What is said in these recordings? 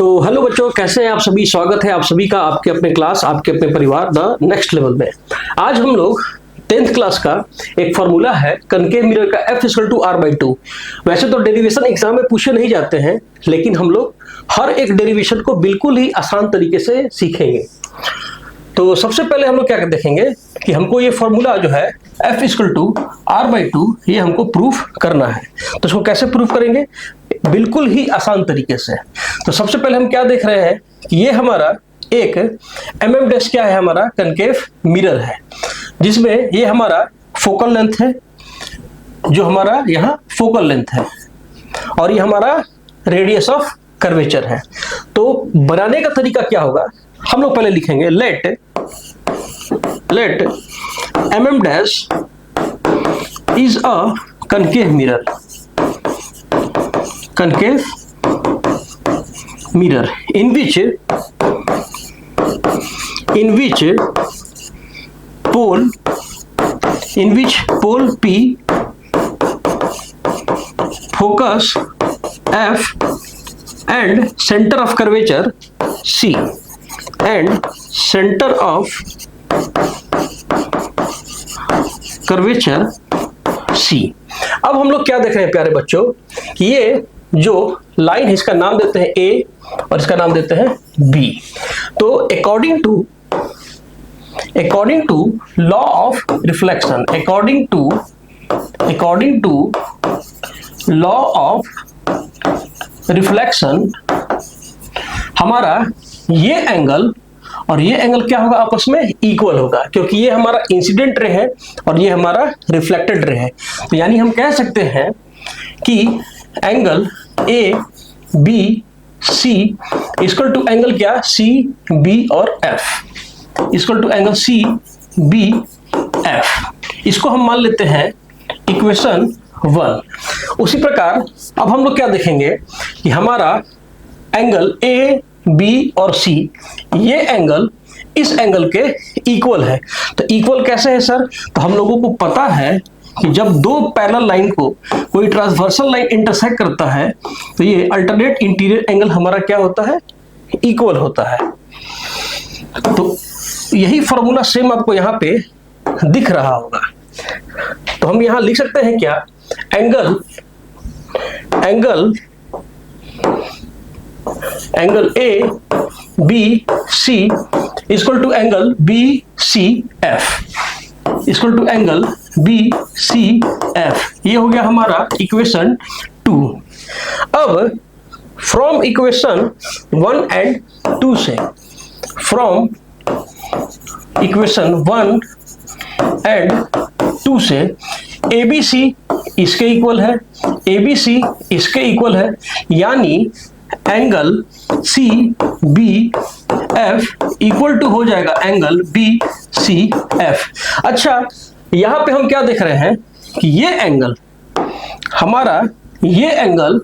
तो हेलो बच्चों, कैसे हैं आप सभी। स्वागत है आप सभी का आपके अपने क्लास, आपके अपने परिवार द नेक्स्ट लेवल में। आज हम लोग 10th क्लास का एक फॉर्मूला है कनकेव मिरर का F=R/2। वैसे तो डेरिवेशन एग्जाम में पूछे नहीं जाते हैं, लेकिन हम लोग हर एक डेरिवेशन को बिल्कुल ही आसान तरीके से सीखेंगे। तो सबसे पहले हम लोग क्या देखेंगे कि हमको ये फॉर्मूला जो है F=R/2 ये हमको प्रूफ करना है। तो इसको कैसे प्रूफ करेंगे, बिल्कुल ही आसान तरीके से। तो सबसे पहले हम क्या देख रहे हैं कि ये हमारा एक mm' क्या है, हमारा कनकेव मिरर है, जिसमें ये हमारा फोकल लेंथ है, जो हमारा यहाँ फोकल लेंथ है, और ये हमारा रेडियस ऑफ कर्वेचर है। तो बनाने का तरीका क्या होगा, हम लोग पहले लिखेंगे let mm' is a concave mirror in which pole P, focus F and center of curvature C and center of curvature C। अब हम लोग क्या देख रहे हैं प्यारे बच्चों कि ये जो लाइन है इसका नाम देते हैं A और इसका नाम देते हैं B। तो according to law of reflection, according to law of reflection, हमारा ये एंगल और ये एंगल क्या होगा, आपस में इक्वल होगा, क्योंकि ये हमारा इंसिडेंट रे है और ये हमारा रिफ्लेक्टेड रे है। तो यानी हम कह सकते हैं कि angle A B C equal to angle क्या, सी बी और F, equal to angle C B F. इसको हम मान लेते हैं इक्वेशन 1। उसी प्रकार अब हम लोग क्या देखेंगे कि हमारा एंगल ए बी और सी, ये एंगल इस एंगल के इक्वल है। तो इक्वल कैसे है सर, तो हम लोगों को पता है कि जब दो पैरेलल लाइन को कोई ट्रांसवर्सल लाइन इंटरसेक्ट करता है तो ये अल्टरनेट इंटीरियर एंगल हमारा क्या होता है, इक्वल होता है। तो यही फॉर्मूला सेम आपको यहाँ पे दिख रहा होगा। तो हम यहाँ लिख सकते हैं क्या, angle A B C equal to angle B C F, equal to angle B C F. ये हो गया हमारा इक्वेशन 2। अब फ्रॉम इक्वेशन 1 एंड 2 से, फ्रॉम इक्वेशन 1 एंड 2 से ABC इसके इक्वल है, ABC इसके इक्वल है, यानी angle C B F equal to हो जाएगा एंगल बी सी एफ। अच्छा, यहां पे हम क्या देख रहे हैं कि ये एंगल हमारा, ये एंगल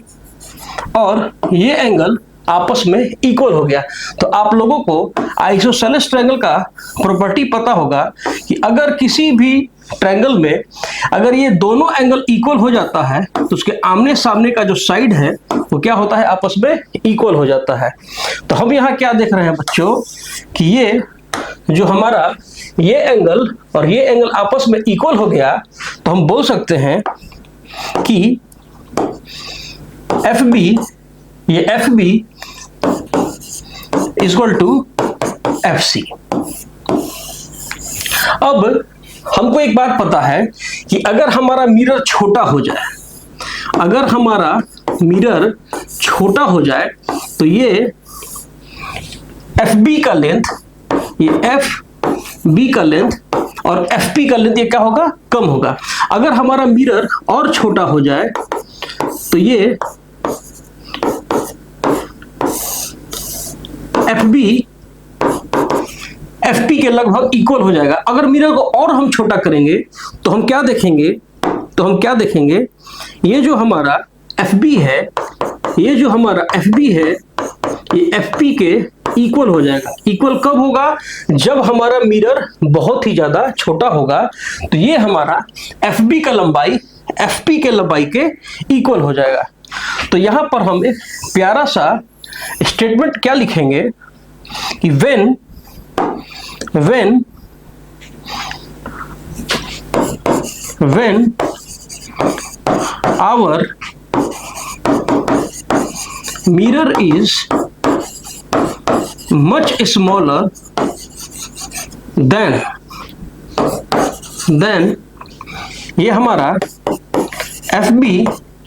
और ये एंगल आपस में इक्वल हो गया। तो आप लोगों को आइसोसेलेस ट्रायंगल का प्रॉपर्टी पता होगा कि अगर किसी भी ट्रायंगल में अगर ये दोनों एंगल इक्वल हो जाता है तो उसके आमने सामने का जो साइड है वो क्या होता है, आपस में इक्वल हो जाता है। तो हम यहाँ क्या देख रहे हैं बच्चों कि ये जो हमारा ये एंगल और ये एंगल आपस में इक्वल हो गया, तो हम बोल सकते हैं कि एफ बी, ये F B equal to F C. अब हमको एक बात पता है कि अगर हमारा मिरर छोटा हो जाए, अगर हमारा मिरर छोटा हो जाए तो ये एफ बी का लेंथ, ये एफ बी का लेंथ और एफ पी का लेंथ ये क्या होगा, कम होगा। अगर हमारा मिरर और छोटा हो जाए तो ये एफ बी एफ पी के लगभग इक्वल हो जाएगा। अगर मिरर को और हम छोटा करेंगे तो हम क्या देखेंगे, ये जो हमारा एफ बी है, ये जो हमारा एफ बी है, ये एफ पी के इक्वल हो जाएगा। इक्वल कब होगा, जब हमारा मिरर बहुत ही ज्यादा छोटा होगा। तो ये हमारा एफ बी का लंबाई एफ पी के लंबाई के इक्वल हो जाएगा। तो यहां पर हम एक प्यारा सा स्टेटमेंट क्या लिखेंगे कि when our mirror is much smaller than ये हमारा FB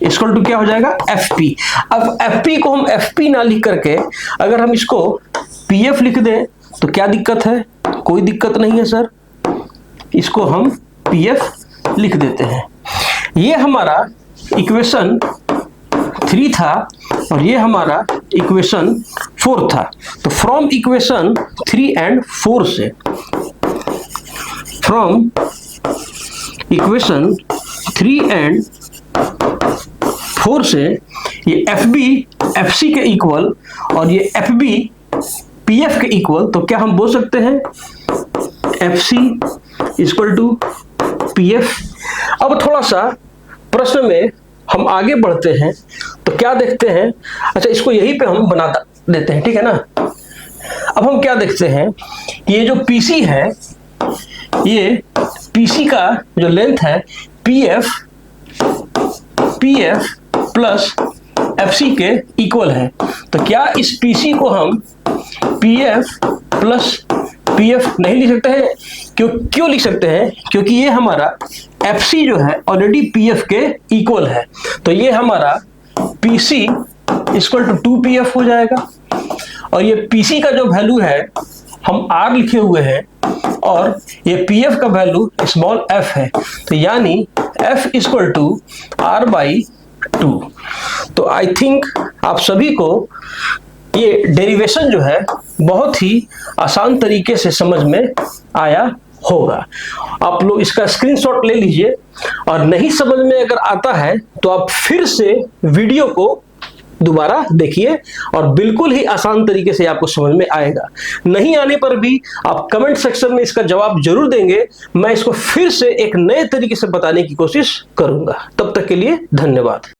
इक्वल टू क्या हो जाएगा FP। अब FP को हम FP ना लिख करके अगर हम इसको PF लिख दें तो क्या दिक्कत है? कोई दिक्कत नहीं है सर, इसको हम PF लिख देते हैं। ये हमारा इक्वेशन 3 था और ये हमारा इक्वेशन 4 था। तो फ्रॉम इक्वेशन 3 एंड 4 से, फ्रॉम इक्वेशन 3 एंड 4 से ये FB FC के इक्वल और ये FB PF के इक्वल, तो क्या हम बोल सकते हैं FC इक्वल टू PF। अब थोड़ा सा प्रश्न में हम आगे बढ़ते हैं तो क्या देखते हैं, अच्छा इसको यहीं पे हम बना देते हैं, ठीक है ना। अब हम क्या देखते हैं, ये जो PC है, ये PC का जो लेंथ है PF प्लस FC के इक्वल है। तो क्या इस PC को हम PF प्लस PF नहीं लिख सकते हैं? क्यों लिख सकते हैं? क्योंकि ये हमारा FC जो है ऑलरेडी PF के इक्वल है। तो ये हमारा PC इक्वल टू 2PF हो जाएगा और ये PC का जो वैल्यू है हम R लिखे हुए हैं और ये PF का वैल्यू स्मॉल f है। तो यानी F इक्वल टू R/2। तो आई थिंक आप सभी को ये डेरिवेशन जो है बहुत ही आसान तरीके से समझ में आया होगा। आप लोग इसका स्क्रीनशॉट ले लीजिए और नहीं समझ में अगर आता है तो आप फिर से वीडियो को दोबारा देखिए और बिल्कुल ही आसान तरीके से आपको समझ में आएगा। नहीं आने पर भी आप कमेंट सेक्शन में इसका जवाब जरूर देंगे, मैं इसको फिर से एक नए तरीके से बताने की कोशिश करूंगा। तब तक के लिए धन्यवाद।